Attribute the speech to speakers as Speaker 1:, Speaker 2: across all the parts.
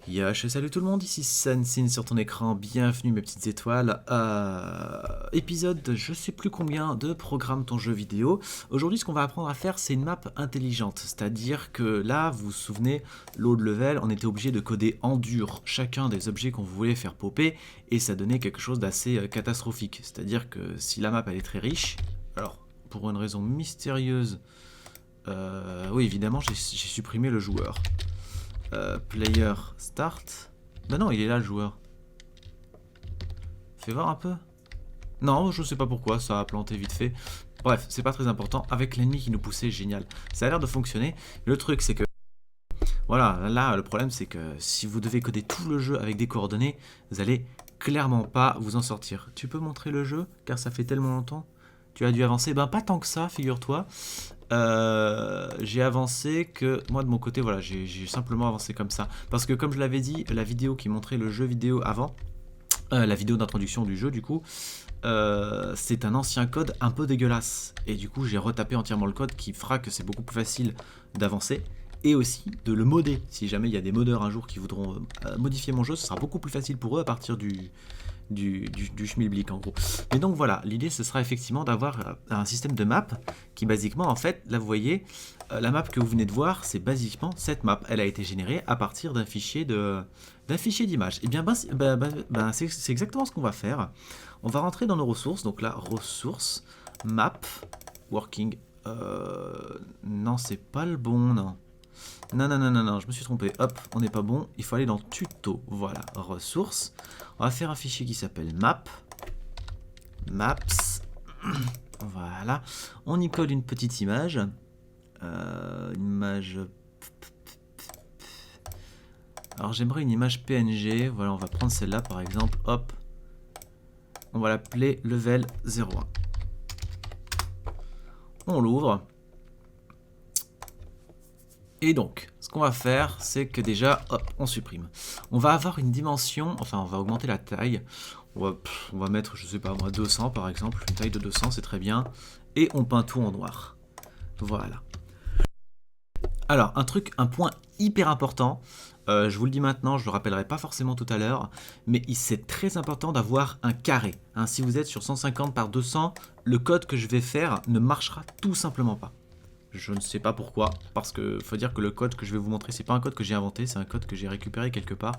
Speaker 1: Yosh, salut tout le monde, ici Sensin sur ton écran, bienvenue mes petites étoiles. Épisode je sais plus combien de Programme ton jeu vidéo. Aujourd'hui ce qu'on va apprendre à faire c'est une map intelligente, c'est-à-dire que là vous vous souvenez, load level, on était obligé de coder en dur chacun des objets qu'on voulait faire popper et ça donnait quelque chose d'assez catastrophique. C'est-à-dire que si la map elle est très riche, alors pour une raison mystérieuse, oui évidemment j'ai supprimé le joueur. Player start. Bah non, il est là le joueur. Fais voir un peu. Non, je sais pas pourquoi, ça a planté vite fait. Bref, c'est pas très important. Avec l'ennemi qui nous poussait, génial. Ça a l'air de fonctionner. Le truc, c'est que... Voilà, là, le problème, c'est que si vous devez coder tout le jeu avec des coordonnées, vous allez clairement pas vous en sortir. Tu peux montrer le jeu, car ça fait tellement longtemps. Tu as dû avancer. Ben, pas tant que ça, figure-toi. J'ai avancé que moi de mon côté voilà j'ai simplement avancé comme ça parce que comme je l'avais dit la vidéo qui montrait le jeu vidéo avant la vidéo d'introduction du jeu du coup c'est un ancien code un peu dégueulasse et du coup j'ai retapé entièrement le code qui fera que c'est beaucoup plus facile d'avancer et aussi de le modder si jamais il y a des modeurs un jour qui voudront modifier mon jeu, ce sera beaucoup plus facile pour eux à partir du schmilblick en gros. Mais donc voilà, l'idée ce sera effectivement d'avoir un système de map qui basiquement en fait, là vous voyez, la map que vous venez de voir, c'est basiquement cette map. Elle a été générée à partir d'un fichier d'image. Et bien c'est exactement ce qu'on va faire. On va rentrer dans nos ressources, donc là, ressources, map, working, non c'est pas le bon, non. Non, je me suis trompé. Hop, on n'est pas bon. Il faut aller dans tuto. Voilà, ressources. On va faire un fichier qui s'appelle map. Maps. Voilà. On y colle une petite image. Image. Alors j'aimerais une image PNG. Voilà, on va prendre celle-là par exemple. Hop. On va l'appeler level 01. On l'ouvre. Et donc, ce qu'on va faire, c'est que déjà, hop, on supprime. On va avoir une dimension, enfin, on va augmenter la taille. On va mettre, je sais pas moi, 200 par exemple. Une taille de 200, c'est très bien. Et on peint tout en noir. Voilà. Alors, un point hyper important. Je vous le dis maintenant, je le rappellerai pas forcément tout à l'heure. Mais c'est très important d'avoir un carré. Hein, si vous êtes sur 150 par 200, le code que je vais faire ne marchera tout simplement pas. Je ne sais pas pourquoi, parce que faut dire que le code que je vais vous montrer, c'est pas un code que j'ai inventé, c'est un code que j'ai récupéré quelque part.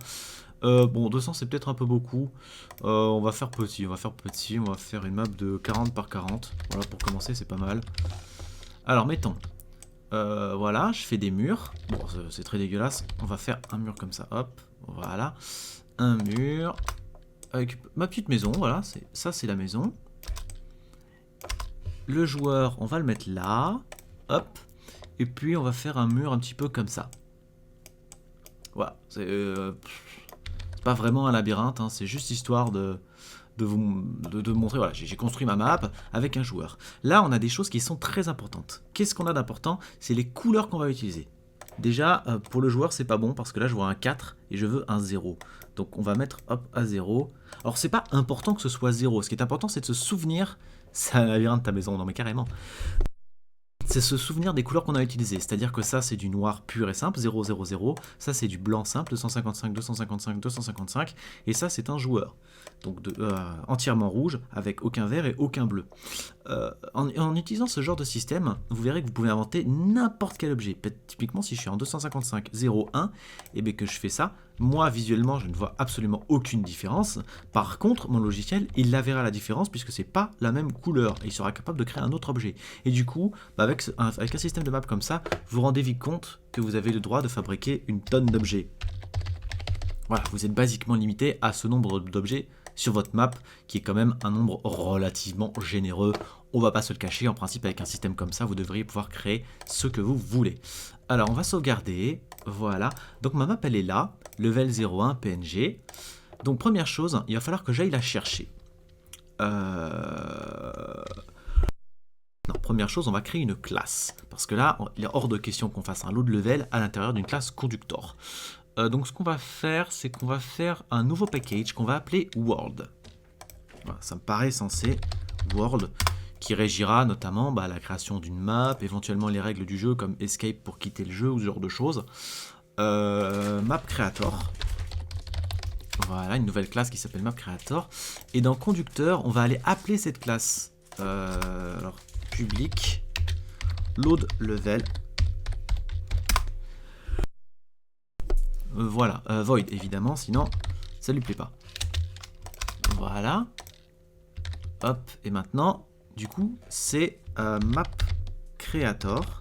Speaker 1: Bon, 200 c'est peut-être un peu beaucoup. On va faire petit, on va faire une map de 40 par 40. Voilà, pour commencer, c'est pas mal. Alors, mettons. Voilà, je fais des murs. Bon, c'est très dégueulasse. On va faire un mur comme ça, hop. Voilà. Un mur. Avec ma petite maison, voilà. Ça, c'est la maison. Le joueur, on va le mettre là. Hop, et puis on va faire un mur un petit peu comme ça. Voilà, c'est pas vraiment un labyrinthe, hein, c'est juste histoire de montrer, voilà, j'ai construit ma map avec un joueur. Là, on a des choses qui sont très importantes. Qu'est-ce qu'on a d'important? C'est les couleurs qu'on va utiliser. Déjà, pour le joueur, c'est pas bon, parce que là, je vois un 4 et je veux un 0. Donc, on va mettre, hop, à 0. Alors, c'est pas important que ce soit 0. Ce qui est important, c'est de se souvenir, c'est un labyrinthe de ta maison, non mais carrément. C'est se souvenir des couleurs qu'on a utilisées. C'est-à-dire que ça, c'est du noir pur et simple, 0, 0, 0. Ça, c'est du blanc simple, 255, 255, 255. Et ça, c'est un joueur. Donc, entièrement rouge, avec aucun vert et aucun bleu. En utilisant ce genre de système, vous verrez que vous pouvez inventer n'importe quel objet. Typiquement, si je suis en 255, 0, 1, et bien que je fais ça, moi, visuellement, je ne vois absolument aucune différence. Par contre, mon logiciel, il la verra la différence puisque c'est pas la même couleur. Et il sera capable de créer un autre objet. Et du coup, avec un système de map comme ça, vous rendez vite compte que vous avez le droit de fabriquer une tonne d'objets. Voilà, vous êtes basiquement limité à ce nombre d'objets sur votre map, qui est quand même un nombre relativement généreux. On va pas se le cacher, en principe avec un système comme ça, vous devriez pouvoir créer ce que vous voulez. Alors on va sauvegarder, voilà. Donc ma map elle est là, level 01 PNG. Donc première chose, il va falloir que j'aille la chercher. Non, première chose, on va créer une classe. Parce que là, il est hors de question qu'on fasse un load level à l'intérieur d'une classe conductor. Donc ce qu'on va faire, c'est qu'on va faire un nouveau package qu'on va appeler World. Voilà, ça me paraît censé, World, qui régira notamment la création d'une map, éventuellement les règles du jeu comme escape pour quitter le jeu ou ce genre de choses. Map creator. Voilà, une nouvelle classe qui s'appelle MapCreator. Et dans conducteur, on va aller appeler cette classe. Alors, public, load level. Voilà, void évidemment, sinon ça lui plaît pas. Voilà. Hop, et maintenant, du coup, c'est MapCreator.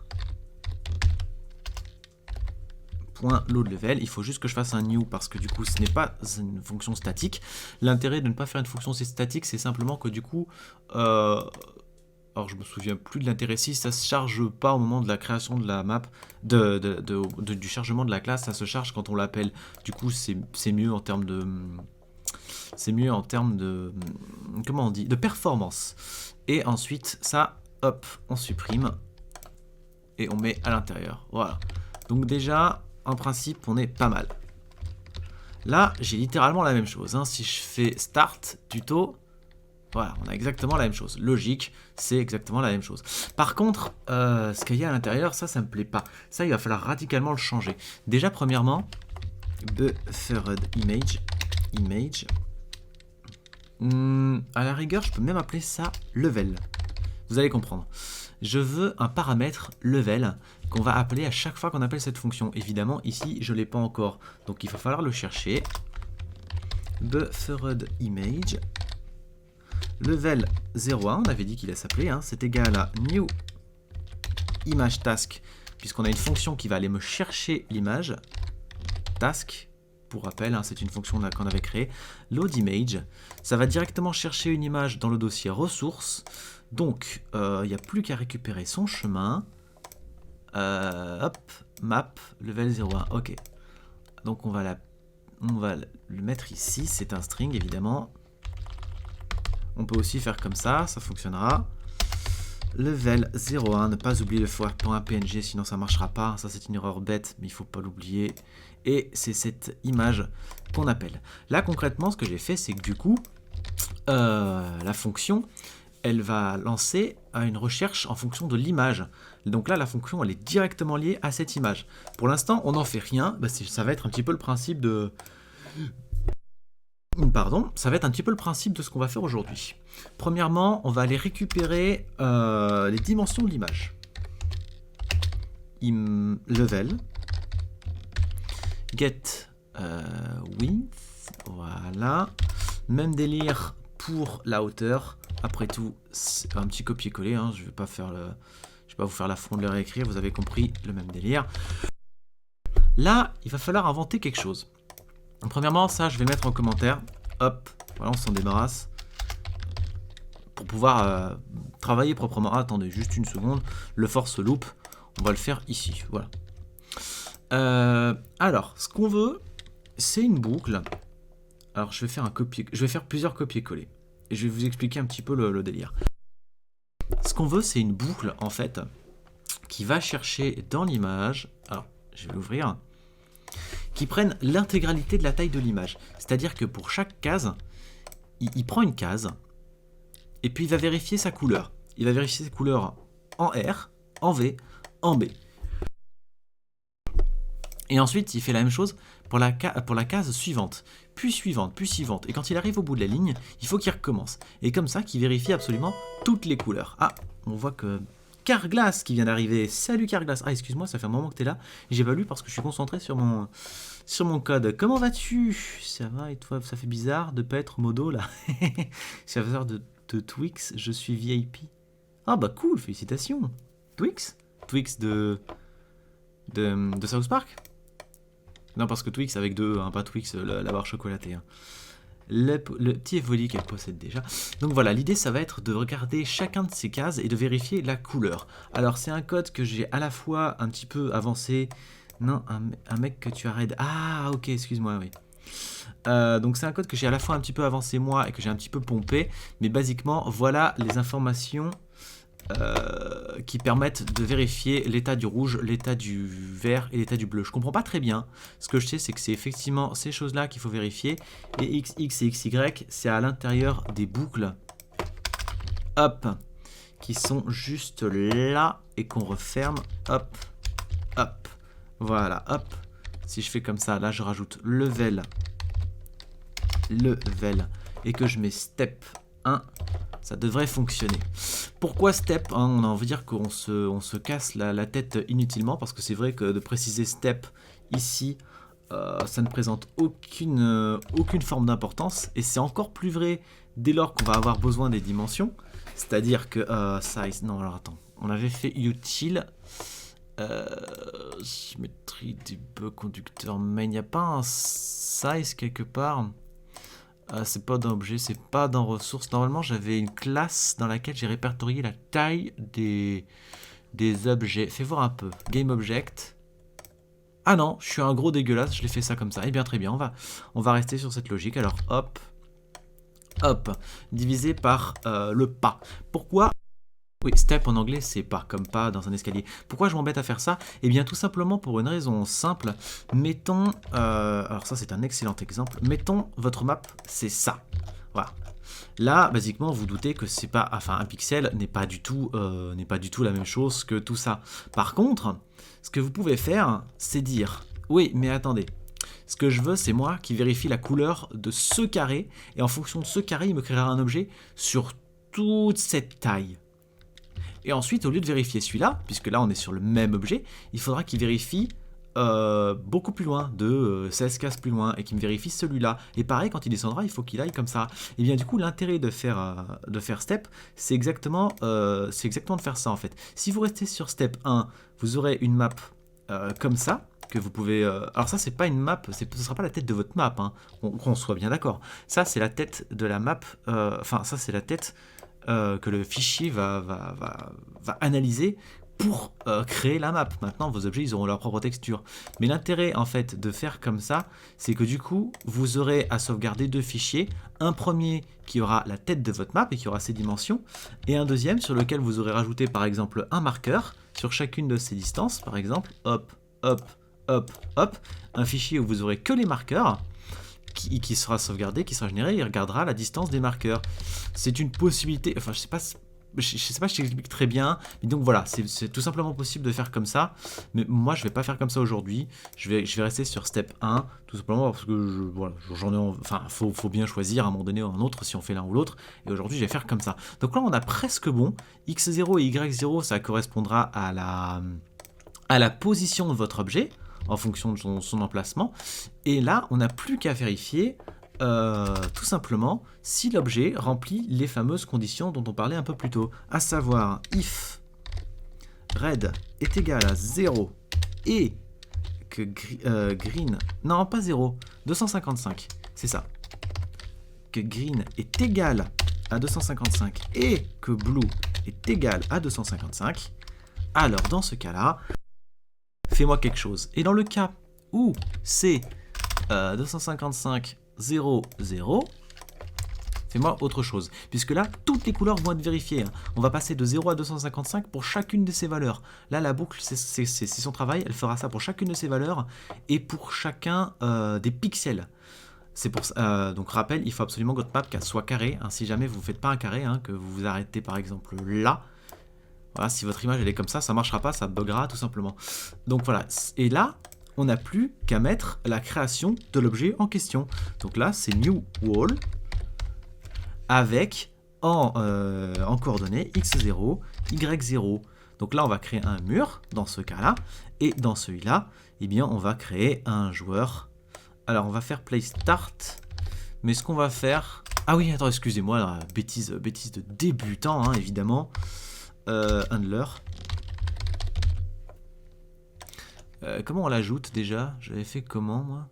Speaker 1: Load level, il faut juste que je fasse un new parce que du coup ce n'est pas une fonction statique. L'intérêt de ne pas faire une fonction statique, c'est simplement que du coup alors je me souviens plus de l'intérêt, si ça se charge pas au moment de la création de la map, du chargement de la classe, ça se charge quand on l'appelle. Du coup c'est mieux en termes de comment on dit, de performance. Et ensuite ça, hop, on supprime et on met à l'intérieur. Voilà, donc déjà en principe, on est pas mal. Là, j'ai littéralement la même chose. Hein. Si je fais Start, Tuto, voilà, on a exactement la même chose. Logique, c'est exactement la même chose. Par contre, ce qu'il y a à l'intérieur, ça me plaît pas. Ça, il va falloir radicalement le changer. Déjà, premièrement, buffered image. À la rigueur, je peux même appeler ça level. Vous allez comprendre. Je veux un paramètre level qu'on va appeler à chaque fois qu'on appelle cette fonction. Évidemment, ici, je ne l'ai pas encore. Donc, il va falloir le chercher. Buffered image. Level 01, on avait dit qu'il allait s'appeler. Hein, c'est égal à new image task, puisqu'on a une fonction qui va aller me chercher l'image. Task, pour rappel, hein, c'est une fonction qu'on avait créée. Load image, ça va directement chercher une image dans le dossier ressources. Donc, il n'y a plus qu'à récupérer son chemin. Hop, map, level 01, ok. Donc on va le mettre ici, c'est un string évidemment. On peut aussi faire comme ça fonctionnera. Level 01, ne pas oublier le .png, sinon ça ne marchera pas. Ça c'est une erreur bête, mais il ne faut pas l'oublier. Et c'est cette image qu'on appelle. Là concrètement, ce que j'ai fait, c'est que du coup, la fonction, elle va lancer une recherche en fonction de l'image. Donc là, la fonction, elle est directement liée à cette image. Pour l'instant, on n'en fait rien. Bah, ça va être un petit peu le principe de... Pardon, ça va être un petit peu le principe de ce qu'on va faire aujourd'hui. Premièrement, on va aller récupérer les dimensions de l'image. Level. Get width. Voilà. Même délire pour la hauteur. Après tout, c'est un petit copier-coller, hein. Je vais pas vous faire l'affront de le réécrire, vous avez compris le même délire. Là, il va falloir inventer quelque chose. Donc, premièrement, ça, je vais mettre en commentaire. Hop, voilà, on s'en débarrasse. Pour pouvoir travailler proprement. Ah, attendez, juste une seconde. Le force loop, on va le faire ici. Voilà. Alors, ce qu'on veut, c'est une boucle. Alors, je vais faire plusieurs copier-coller. Et je vais vous expliquer un petit peu le délire. Ce qu'on veut, c'est une boucle, en fait, qui va chercher dans l'image, alors, je vais l'ouvrir, qui prenne l'intégralité de la taille de l'image. C'est-à-dire que pour chaque case, il prend une case, et puis il va vérifier sa couleur. Il va vérifier sa couleur en R, en V, en B. Et ensuite, il fait la même chose pour la case suivante, puis suivante, puis suivante. Et quand il arrive au bout de la ligne, il faut qu'il recommence. Et comme ça, qu'il vérifie absolument toutes les couleurs. Ah, on voit que Carglass qui vient d'arriver. Salut Carglass. Ah, excuse-moi, ça fait un moment que tu es là. J'ai pas lu parce que je suis concentré sur mon code. Comment vas-tu? Ça va et toi? Ça fait bizarre de pas être modo là. Serveur de Twix, je suis VIP. Ah bah cool, félicitations. Twix de South Park? Non, parce que Twix avec deux, hein, pas Twix, la barre chocolatée. Hein. Le petit Evoli qu'elle possède déjà. Donc voilà, l'idée ça va être de regarder chacun de ces cases et de vérifier la couleur. Alors c'est un code que j'ai à la fois un petit peu avancé. Non, un mec que tu arrêtes. Ah ok, excuse-moi, oui. Donc c'est un code que j'ai à la fois un petit peu avancé moi et que j'ai un petit peu pompé. Mais basiquement, voilà les informations qui permettent de vérifier l'état du rouge, l'état du vert et l'état du bleu. Je comprends pas très bien. Ce que je sais, c'est que c'est effectivement ces choses-là qu'il faut vérifier. Et XX et XY, c'est à l'intérieur des boucles. Hop. Qui sont juste là et qu'on referme. Hop. Hop. Voilà. Hop. Si je fais comme ça, là, je rajoute level level et que je mets step 1, ça devrait fonctionner. Pourquoi step, hein, on a envie de dire qu'on se casse la tête inutilement, parce que c'est vrai que de préciser step ici, ça ne présente aucune forme d'importance, et c'est encore plus vrai dès lors qu'on va avoir besoin des dimensions, c'est-à-dire que size, non alors attends, on avait fait util, symétrie debug conducteur main, il n'y a pas un size quelque part? C'est pas dans objet, c'est pas dans ressources. Normalement, j'avais une classe dans laquelle j'ai répertorié la taille des objets. Fais voir un peu. Game Object. Ah non, je suis un gros dégueulasse, je l'ai fait ça comme ça. Eh bien, très bien, on va rester sur cette logique. Alors, hop, hop, divisé par le pas. Pourquoi? Oui, step en anglais, c'est pas, comme pas dans un escalier. Pourquoi je m'embête à faire ça? Eh bien, tout simplement pour une raison simple. Mettons, alors ça c'est un excellent exemple, mettons votre map, c'est ça. Voilà. Là, basiquement, vous doutez que c'est pas, enfin, un pixel n'est pas du tout la même chose que tout ça. Par contre, ce que vous pouvez faire, c'est dire, oui, mais attendez, ce que je veux, c'est moi qui vérifie la couleur de ce carré, et en fonction de ce carré, il me créera un objet sur toute cette taille. Et ensuite, au lieu de vérifier celui-là, puisque là on est sur le même objet, il faudra qu'il vérifie beaucoup plus loin, de 16 cases plus loin, et qu'il me vérifie celui-là. Et pareil, quand il descendra, il faut qu'il aille comme ça. Et bien du coup, l'intérêt de faire step, c'est exactement de faire ça en fait. Si vous restez sur step 1, vous aurez une map comme ça, que vous pouvez... alors ça, c'est pas une map, ce ne sera pas la tête de votre map, hein, qu'on soit bien d'accord. Ça, c'est la tête de la map, enfin, ça, c'est la tête... que le fichier va analyser pour créer la map. Maintenant, vos objets, ils auront leur propre texture. Mais l'intérêt, en fait, de faire comme ça, c'est que du coup, vous aurez à sauvegarder deux fichiers. Un premier qui aura la tête de votre map et qui aura ses dimensions, et un deuxième sur lequel vous aurez rajouté, par exemple, un marqueur sur chacune de ces distances. Par exemple, hop, hop, hop, hop, un fichier où vous aurez que les marqueurs, qui sera sauvegardé, qui sera généré, il regardera la distance des marqueurs. C'est une possibilité, enfin je sais pas si je t'explique très bien, mais donc voilà, c'est tout simplement possible de faire comme ça, mais moi je vais pas faire comme ça aujourd'hui, je vais rester sur step 1, tout simplement parce que voilà, j'en ai, enfin faut bien choisir à un moment donné ou un autre si on fait l'un ou l'autre, et aujourd'hui je vais faire comme ça. Donc là on a presque bon, x0 et y0 ça correspondra à la position de votre objet, en fonction de son emplacement. Et là, on n'a plus qu'à vérifier tout simplement si l'objet remplit les fameuses conditions dont on parlait un peu plus tôt. À savoir, if red est égal à 0 et que green... Non, pas 0, 255, c'est ça. Que green est égal à 255 et que blue est égal à 255, alors dans ce cas-là, fais-moi quelque chose. Et dans le cas où c'est 255, 0, 0, fais-moi autre chose. Puisque là, toutes les couleurs vont être vérifiées. Hein. On va passer de 0 à 255 pour chacune de ces valeurs. Là, la boucle, c'est son travail. Elle fera ça pour chacune de ces valeurs et pour chacun des pixels. C'est pour ça, donc rappel, il faut absolument que votre map soit carré. Hein, si jamais vous ne faites pas un carré, hein, que vous vous arrêtez par exemple là, voilà, si votre image elle est comme ça ne marchera pas, ça buggera tout simplement. Donc voilà, et là, on n'a plus qu'à mettre la création de l'objet en question. Donc là, c'est new wall avec en coordonnées x0, y0. Donc là, on va créer un mur dans ce cas-là, et dans celui-là, eh bien, on va créer un joueur. Alors, on va faire play start, mais ce qu'on va faire... Ah oui, attends, excusez-moi, bêtise de débutant, hein, évidemment. Handler. Comment on l'ajoute déjà? J'avais fait comment moi?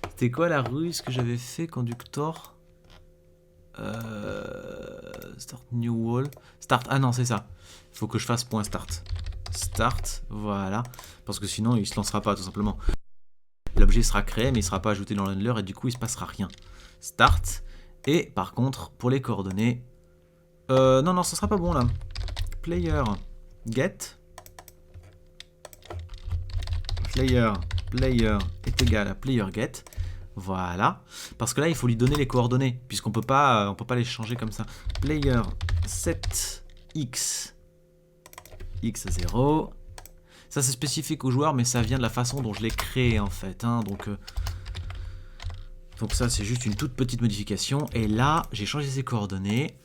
Speaker 1: C'était quoi la ruse que j'avais fait, conductor? Start new wall. Start, ah non c'est ça. Il faut que je fasse point start. Start, voilà. Parce que sinon il se lancera pas tout simplement. L'objet sera créé mais il sera pas ajouté dans l'handler et du coup il se passera rien. Start. Et par contre pour les coordonnées... non, ça sera pas bon là. Player get. Player est égal à player get. Voilà. Parce que là, il faut lui donner les coordonnées. Puisqu'on peut pas les changer comme ça. Player set x. x0. Ça, c'est spécifique au joueur, mais ça vient de la façon dont je l'ai créé en fait. Hein. Donc, Donc ça, c'est juste une toute petite modification. Et là, j'ai changé ses coordonnées.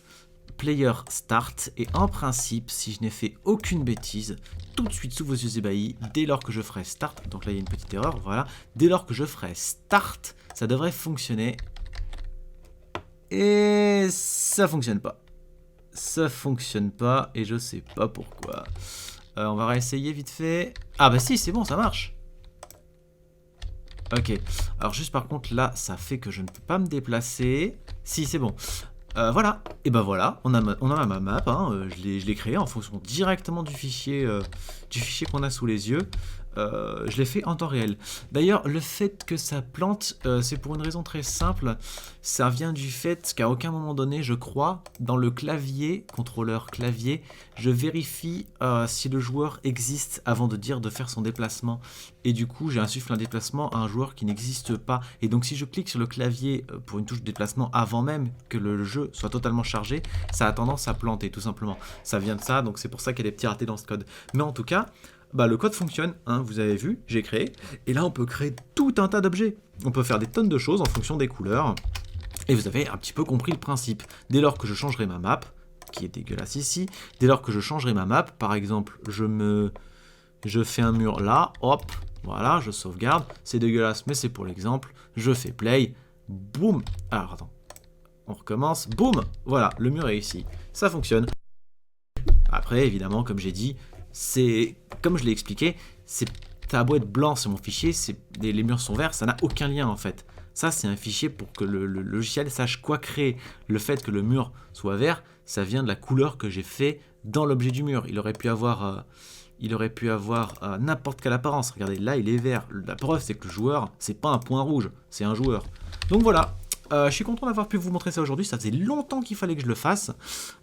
Speaker 1: Player start. Et en principe, si je n'ai fait aucune bêtise, tout de suite sous vos yeux ébahis, dès lors que je ferai start, donc là il y a une petite erreur, voilà. Dès lors que je ferai start, ça devrait fonctionner. Et ça fonctionne pas. Ça fonctionne pas et je sais pas pourquoi. On va réessayer vite fait. Ah bah si, c'est bon, ça marche. Ok. Alors juste par contre là, ça fait que je ne peux pas me déplacer. Si, c'est bon. Voilà. Et ben voilà, on a ma map. Hein. Je l'ai créée en fonction directement du fichier qu'on a sous les yeux. Je l'ai fait en temps réel. D'ailleurs, le fait que ça plante, c'est pour une raison très simple. Ça vient du fait qu'à aucun moment donné, je crois, dans le clavier, contrôleur clavier, je vérifie si le joueur existe avant de dire de faire son déplacement. Et du coup, j'insuffle un déplacement à un joueur qui n'existe pas. Et donc, si je clique sur le clavier pour une touche de déplacement avant même que le jeu soit totalement chargé, ça a tendance à planter, tout simplement. Ça vient de ça, donc c'est pour ça qu'il y a des petits ratés dans ce code. Mais en tout cas, bah, le code fonctionne, hein, vous avez vu, j'ai créé. Et là, on peut créer tout un tas d'objets. On peut faire des tonnes de choses en fonction des couleurs. Et vous avez un petit peu compris le principe. Dès lors que je changerai ma map, qui est dégueulasse ici, dès lors que je changerai ma map, par exemple, je fais un mur là, hop, voilà, je sauvegarde. C'est dégueulasse, mais c'est pour l'exemple. Je fais play, boum. Alors, attends, on recommence, boum. Voilà, le mur est ici. Ça fonctionne. Après, évidemment, comme j'ai dit, c'est comme je l'ai expliqué, ça a beau être blanc sur mon fichier, les murs sont verts, ça n'a aucun lien en fait. Ça, c'est un fichier pour que le logiciel sache quoi créer. Le fait que le mur soit vert, ça vient de la couleur que j'ai fait dans l'objet du mur. Il aurait pu avoir n'importe quelle apparence. Regardez, là, il est vert. La preuve, c'est que le joueur, c'est pas un point rouge, c'est un joueur. Donc voilà. Je suis content d'avoir pu vous montrer ça aujourd'hui, ça faisait longtemps qu'il fallait que je le fasse.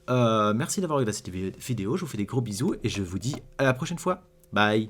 Speaker 1: Merci d'avoir regardé cette vidéo, je vous fais des gros bisous et je vous dis à la prochaine fois. Bye.